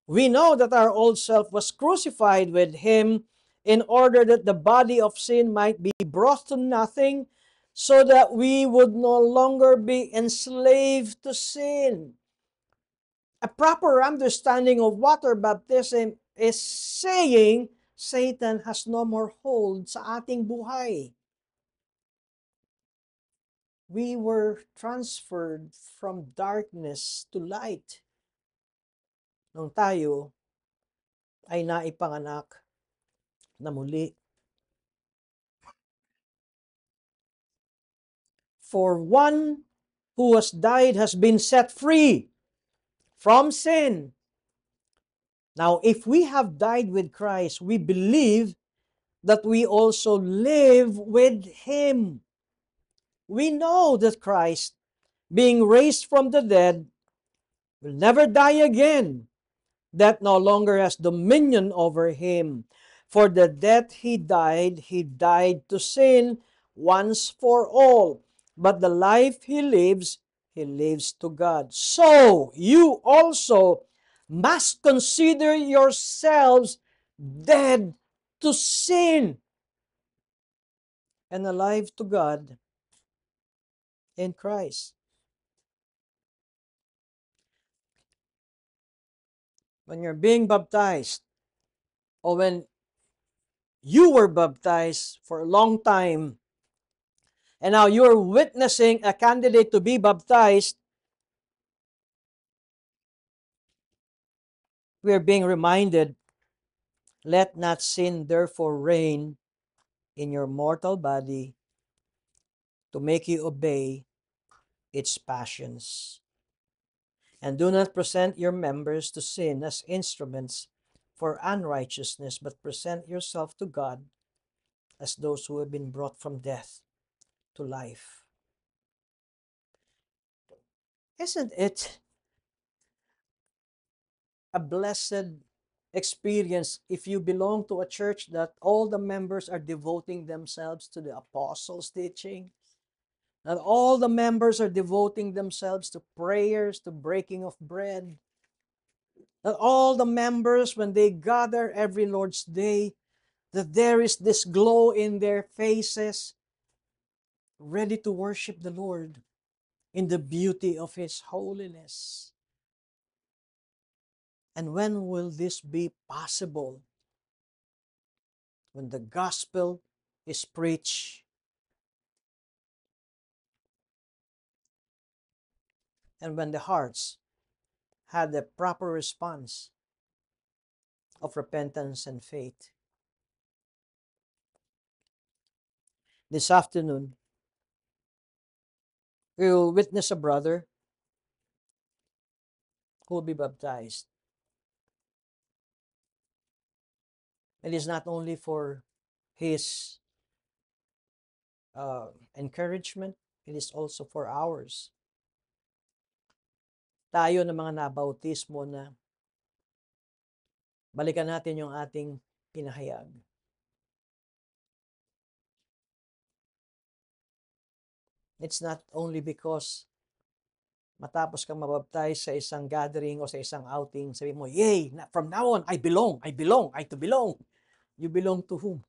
Speaker 1: We know that our old self was crucified with Him in order that the body of sin might be brought to nothing, so that we would no longer be enslaved to sin. A proper understanding of water baptism is saying Satan has no more hold sa ating buhay. We were transferred from darkness to light nung tayo ay naipanganak na muli. For one who has died has been set free from sin. Now, if we have died with Christ, we believe that we also live with Him. We know that Christ, being raised from the dead, will never die again. That no longer has dominion over him. For the death he died to sin once for all. But the life he lives to God. So, you also must consider yourselves dead to sin and alive to God in Christ. When you're being baptized, or when you were baptized for a long time, and now you're witnessing a candidate to be baptized, we are being reminded, let not sin therefore reign in your mortal body to make you obey its passions. And do not present your members to sin as instruments for unrighteousness, but present yourself to God as those who have been brought from death to life. Isn't it a blessed experience if you belong to a church that all the members are devoting themselves to the apostles' teaching, that all the members are devoting themselves to prayers, to breaking of bread, that all the members, when they gather every Lord's Day, that there is this glow in their faces, ready to worship the Lord in the beauty of His holiness. And when will this be possible? When the gospel is preached and when the hearts had the proper response of repentance and faith. This afternoon, we will witness a brother who will be baptized. It is not only for his encouragement, it is also for ours. Tayo ng mga nabautismo na balikan natin yung ating pinahayag. It's not only because matapos kang mabaptize sa isang gathering o sa isang outing, sabi mo, yay, from now on, I belong, I to belong. You belong to whom?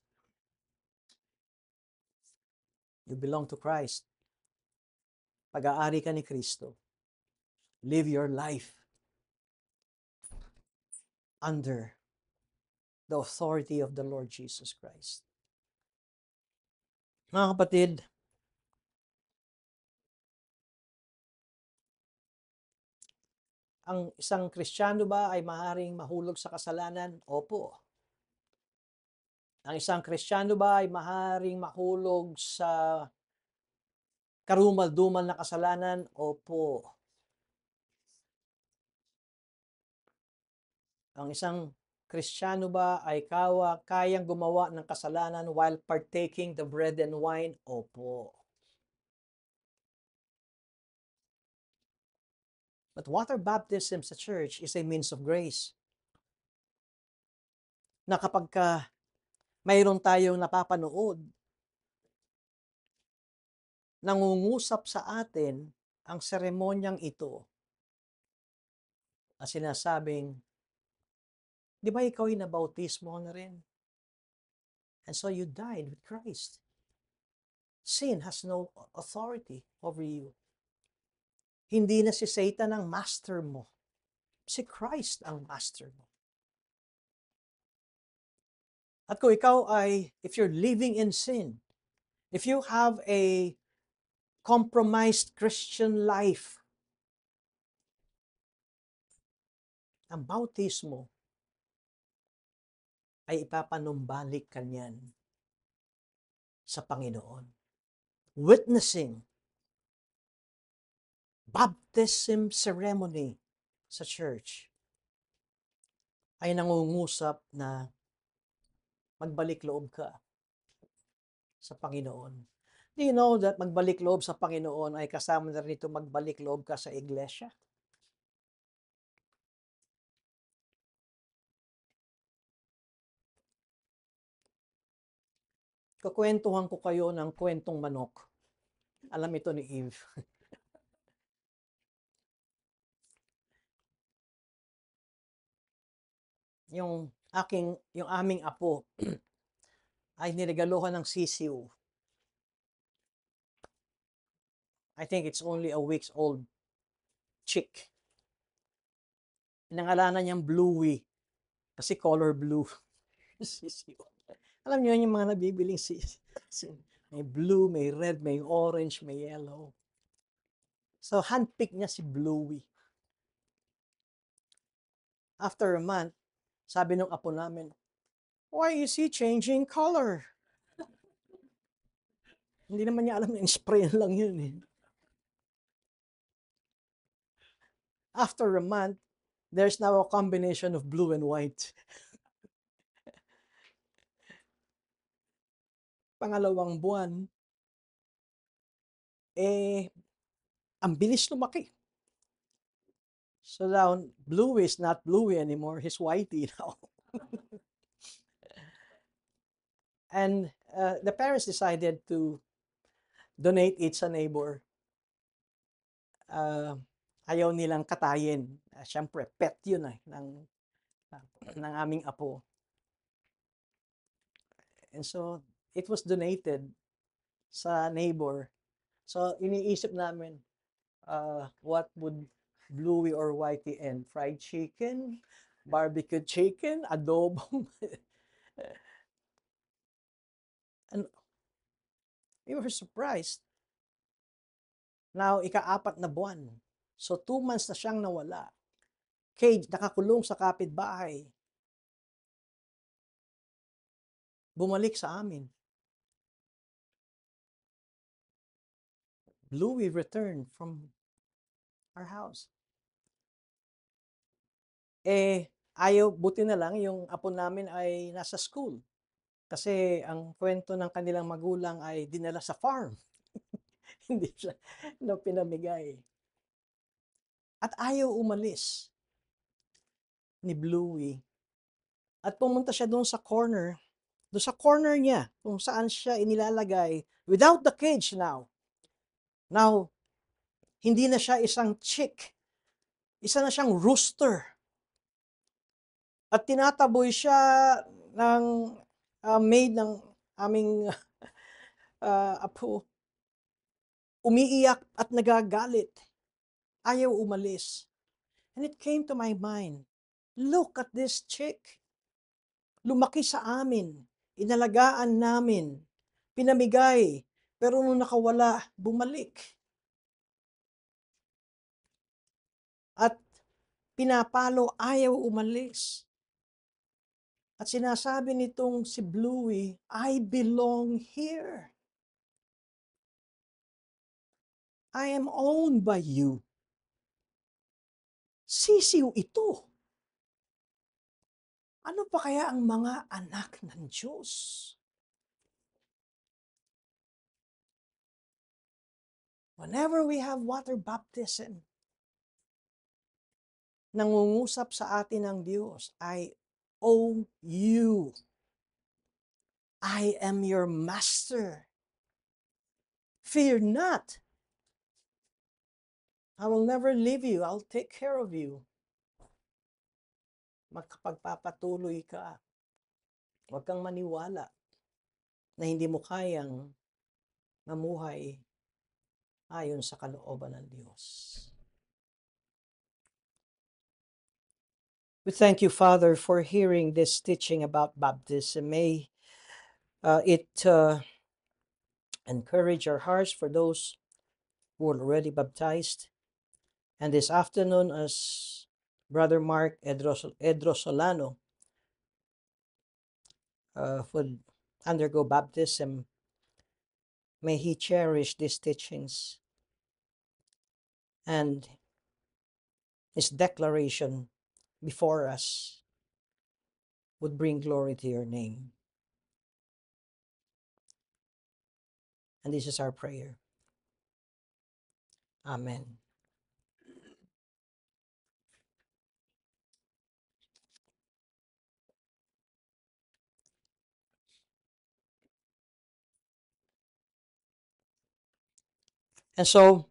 Speaker 1: You belong to Christ. Pag-aari ka ni Kristo. Live your life under the authority of the Lord Jesus Christ. Mga kapatid, ang isang Kristiyano ba ay maaaring mahulog sa kasalanan? Opo. Ang isang Kristiyano ba ay maaaring mahulog sa karumal-dumal na kasalanan? Opo. Ang isang Kristiyano ba ay kayang gumawa ng kasalanan while partaking the bread and wine? Opo. But water baptism sa church is a means of grace. Na kapag mayroon tayong napapanood, nangungusap sa atin ang seremonyang ito na sinasabing, di ba ikaw ay nabautismo na rin? And so you died with Christ. Sin has no authority over you. Hindi na si Satan ang master mo. Si Christ ang master mo. At kung ikaw ay, if you're living in sin, if you have a compromised Christian life, ang bautismo ay ipapanumbalik ka niyan sa Panginoon. Witnessing baptism ceremony sa church ay nangungusap na magbalik loob ka sa Panginoon. Do you know that magbalik loob sa Panginoon ay kasama na rin ito magbalik loob ka sa iglesia? Kukwentuhan ko kayo ng kwentong manok. Alam ito ni Eve. yung aming apo ay niregaluhan ng sisiw. I think it's only a week's old chick. Pinangalanan niyang Bluey kasi color blue. Sisiw. Alam niyo yung mga nabibiling sisiw. May blue, may red, may orange, may yellow. So handpick niya si Bluey. After a month, sabi nung apo namin, why is he changing color? Hindi naman niya alam na spray lang yun eh. After a month, there's now a combination of blue and white. Pangalawang buwan, ang bilis lumaki. So now, Bluey is not Bluey anymore, he's Whitey now. And the parents decided to donate it sa neighbor. Ayaw nilang katayin. Siyempre, pet yun ng aming apo. And so, it was donated sa neighbor. So, iniisip namin, what would Bluey or Whitey end? Fried chicken? Barbecue chicken? Adobo? And we were surprised. Now, ika-4 na buwan. So, 2 months na siyang nawala. Cage, nakakulong sa kapitbahay. Bumalik sa amin. Bluey returned from our house. Buti na lang yung apo namin ay nasa school. Kasi ang kwento ng kanilang magulang ay dinala sa farm. Hindi siya pinamigay. At ayaw umalis ni Bluey. At pumunta siya doon sa corner niya, kung saan siya inilalagay, without the cage now. Now, hindi na siya isang chick. Isa na siyang rooster. At tinataboy siya ng maid ng aming apo. umiiyak at nagagalit. Ayaw umalis. And it came to my mind, look at this chick. Lumaki sa amin, inalagaan namin, pinamigay, pero nung nakawala, bumalik. At pinapalo, ayaw umalis. At sinasabi nitong si Bluey, I belong here. I am owned by you. Sisiw ito. Ano pa kaya ang mga anak ng Diyos? Whenever we have water baptism, nangungusap sa atin ng Diyos, I owe you. I am your master. Fear not. I will never leave you. I'll take care of you. Magkapagpapatuloy ka. Huwag kang maniwala na hindi mo kayang mamuhay ayon sa kalooban ng Diyos. We thank you, Father, for hearing this teaching about baptism. May it encourage our hearts for those who are already baptized. And this afternoon, as Brother Mark Edrosolano would undergo baptism, may he cherish these teachings and his declaration before us would bring glory to your name. And this is our prayer. Amen. And so,